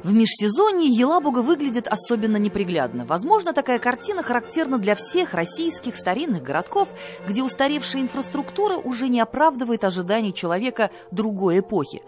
В межсезонье Елабуга выглядит особенно неприглядно. Возможно, такая картина характерна для всех российских старинных городков, где устаревшая инфраструктура уже не оправдывает ожиданий человека другой эпохи.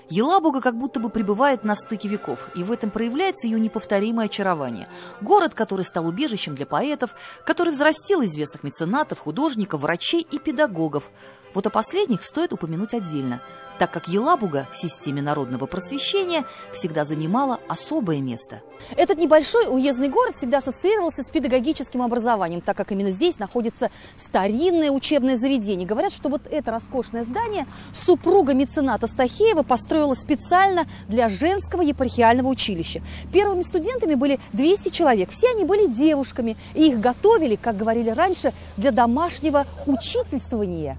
Елабуга как будто бы пребывает на стыке веков, и в этом проявляется ее неповторимое очарование. Город, который стал убежищем для поэтов, который взрастил известных меценатов, художников, врачей и педагогов. Вот о последних стоит упомянуть отдельно, так как Елабуга в системе народного просвещения всегда занимала особое место. Этот небольшой уездный город всегда ассоциировался с педагогическим образованием, так как именно здесь находится старинное учебное заведение. Говорят, что вот это роскошное здание супруга мецената Стахеева построила специально для женского епархиального училища. Первыми студентами были 200 человек. Все они были девушками, и их готовили, как говорили раньше, для домашнего учительствования.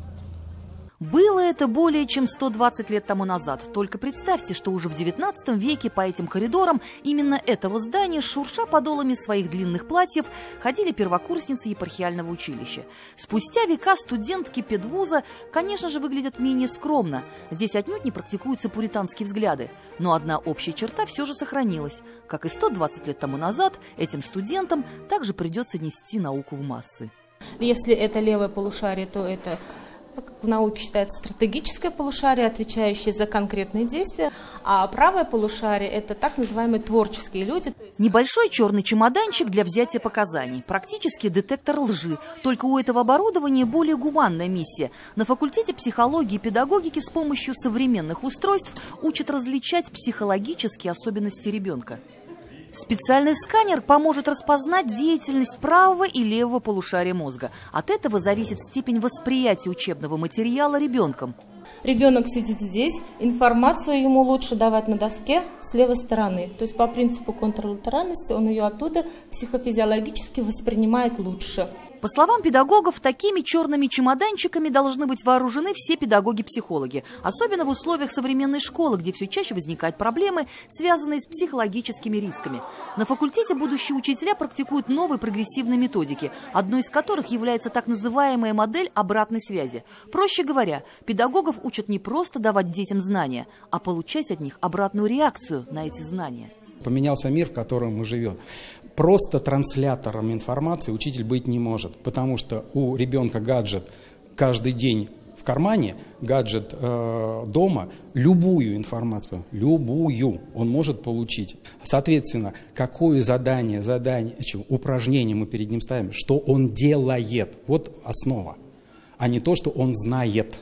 Было это более чем 120 лет тому назад. Только представьте, что уже в XIX веке по этим коридорам именно этого здания, шурша подолами своих длинных платьев, ходили первокурсницы епархиального училища. Спустя века студентки педвуза, конечно же, выглядят менее скромно. Здесь отнюдь не практикуются пуританские взгляды. Но одна общая черта все же сохранилась. Как и 120 лет тому назад, этим студентам также придется нести науку в массы. Если это левое полушарие, то это... в науке считается стратегическое полушарие, отвечающее за конкретные действия, а правое полушарие – это так называемые творческие люди. Небольшой черный чемоданчик для взятия показаний. Практически детектор лжи. Только у этого оборудования более гуманная миссия. На факультете психологии и педагогики с помощью современных устройств учат различать психологические особенности ребенка. Специальный сканер поможет распознать деятельность правого и левого полушария мозга. От этого зависит степень восприятия учебного материала ребенком. Ребенок сидит здесь, информацию ему лучше давать на доске с левой стороны. То есть по принципу контрлатеральности он ее оттуда психофизиологически воспринимает лучше. По словам педагогов, такими черными чемоданчиками должны быть вооружены все педагоги-психологи, особенно в условиях современной школы, где все чаще возникают проблемы, связанные с психологическими рисками. На факультете будущие учителя практикуют новые прогрессивные методики, одной из которых является так называемая модель обратной связи. Проще говоря, педагогов учат не просто давать детям знания, а получать от них обратную реакцию на эти знания. Поменялся мир, в котором мы живем. Просто транслятором информации учитель быть не может, потому что у ребенка гаджет каждый день в кармане, гаджет дома, любую информацию, любую он может получить. Соответственно, какое задание, упражнение мы перед ним ставим, что он делает, вот основа, а не то, что он знает.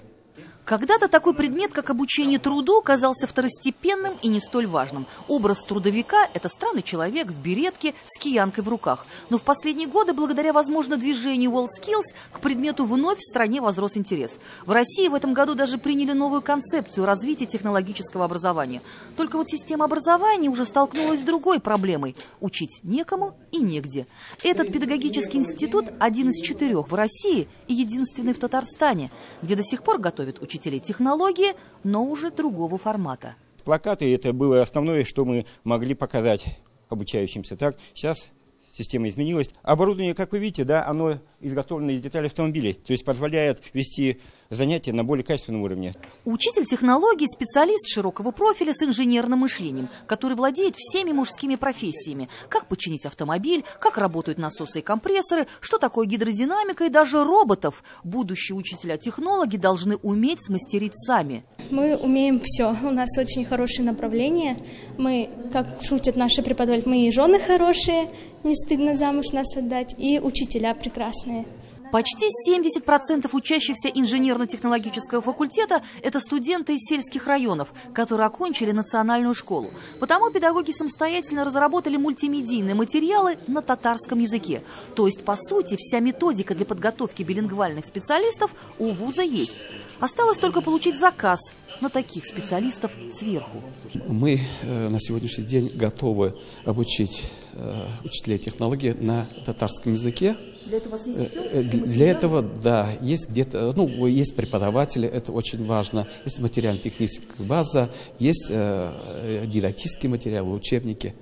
Когда-то такой предмет, как обучение труду, казался второстепенным и не столь важным. Образ трудовика – это странный человек в беретке с киянкой в руках. Но в последние годы, благодаря, возможно, движению WorldSkills, к предмету вновь в стране возрос интерес. В России в этом году даже приняли новую концепцию развития технологического образования. Только вот система образования уже столкнулась с другой проблемой – учить некому и негде. Этот педагогический институт – один из 4 в России и единственный в Татарстане, где до сих пор готовят учителей технологии, но уже другого формата. Плакаты – это было основное, что мы могли показать обучающимся. Так, сейчас система изменилась. Оборудование, как вы видите, да, оно изготовлено из деталей автомобилей, то есть позволяет вести занятия на более качественном уровне. Учитель технологий – специалист широкого профиля с инженерным мышлением, который владеет всеми мужскими профессиями. Как починить автомобиль, как работают насосы и компрессоры, что такое гидродинамика и даже роботов. Будущие учителя-технологи должны уметь смастерить сами. Мы умеем все. У нас очень хорошее направление. Мы, как шутят наши преподаватели, мы и жены хорошие, не стыдно замуж нас отдать, и учителя прекрасные. Почти 70% учащихся инженерно-технологического факультета – это студенты из сельских районов, которые окончили национальную школу. Потому педагоги самостоятельно разработали мультимедийные материалы на татарском языке. То есть, по сути, вся методика для подготовки билингвальных специалистов у вуза есть. Осталось только получить заказ на таких специалистов сверху. Мы на сегодняшний день готовы обучить учителей технологии на татарском языке. Для этого у вас есть все? Для этого, да, есть где-то, есть преподаватели, это очень важно, есть материально-техническая база, есть дидактические материалы, учебники.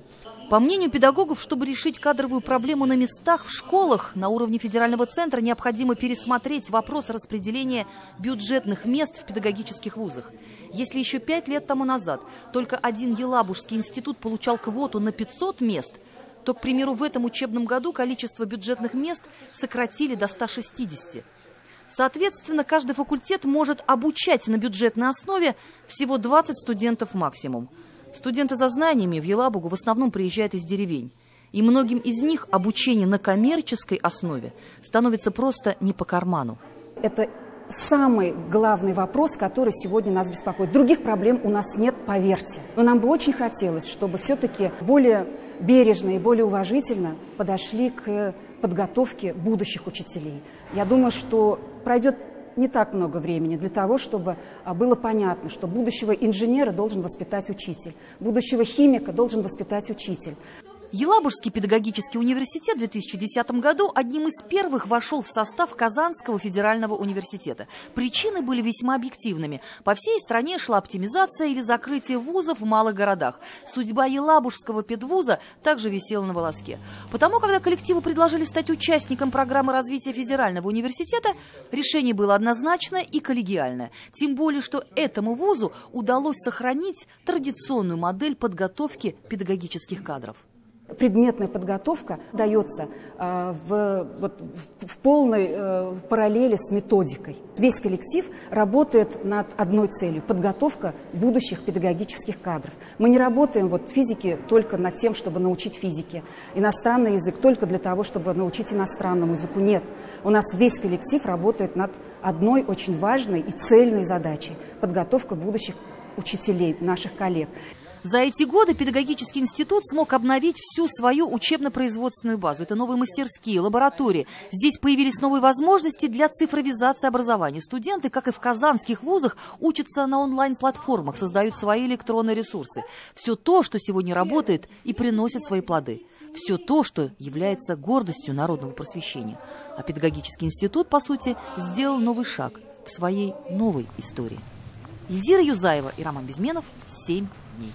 По мнению педагогов, чтобы решить кадровую проблему на местах в школах, на уровне федерального центра необходимо пересмотреть вопрос распределения бюджетных мест в педагогических вузах. Если еще 5 лет тому назад только один Елабужский институт получал квоту на 500 мест, то, к примеру, в этом учебном году количество бюджетных мест сократили до 160. Соответственно, каждый факультет может обучать на бюджетной основе всего 20 студентов максимум. Студенты за знаниями в Елабугу в основном приезжают из деревень. И многим из них обучение на коммерческой основе становится просто не по карману. Это самый главный вопрос, который сегодня нас беспокоит. Других проблем у нас нет, поверьте. Но нам бы очень хотелось, чтобы все-таки более бережно и более уважительно подошли к подготовке будущих учителей. Я думаю, что пройдет не так много времени для того, чтобы было понятно, что будущего инженера должен воспитать учитель, будущего химика должен воспитать учитель. Елабужский педагогический университет в 2010 году одним из первых вошел в состав Казанского федерального университета. Причины были весьма объективными. По всей стране шла оптимизация или закрытие вузов в малых городах. Судьба Елабужского педвуза также висела на волоске. Потому, когда коллективу предложили стать участником программы развития федерального университета, решение было однозначное и коллегиальное. Тем более, что этому вузу удалось сохранить традиционную модель подготовки педагогических кадров. Предметная подготовка дается в полной параллели с методикой. Весь коллектив работает над одной целью – подготовка будущих педагогических кадров. Мы не работаем в физике только над тем, чтобы научить физике, иностранный язык только для того, чтобы научить иностранному языку. Нет, у нас весь коллектив работает над одной очень важной и цельной задачей – подготовка будущих учителей, наших коллег. За эти годы педагогический институт смог обновить всю свою учебно-производственную базу. Это новые мастерские, лаборатории. Здесь появились новые возможности для цифровизации образования. Студенты, как и в казанских вузах, учатся на онлайн-платформах, создают свои электронные ресурсы. Все то, что сегодня работает и приносит свои плоды. Все то, что является гордостью народного просвещения. А педагогический институт, по сути, сделал новый шаг в своей новой истории. Эльзира Юзаева и Роман Безменов. 7 дней.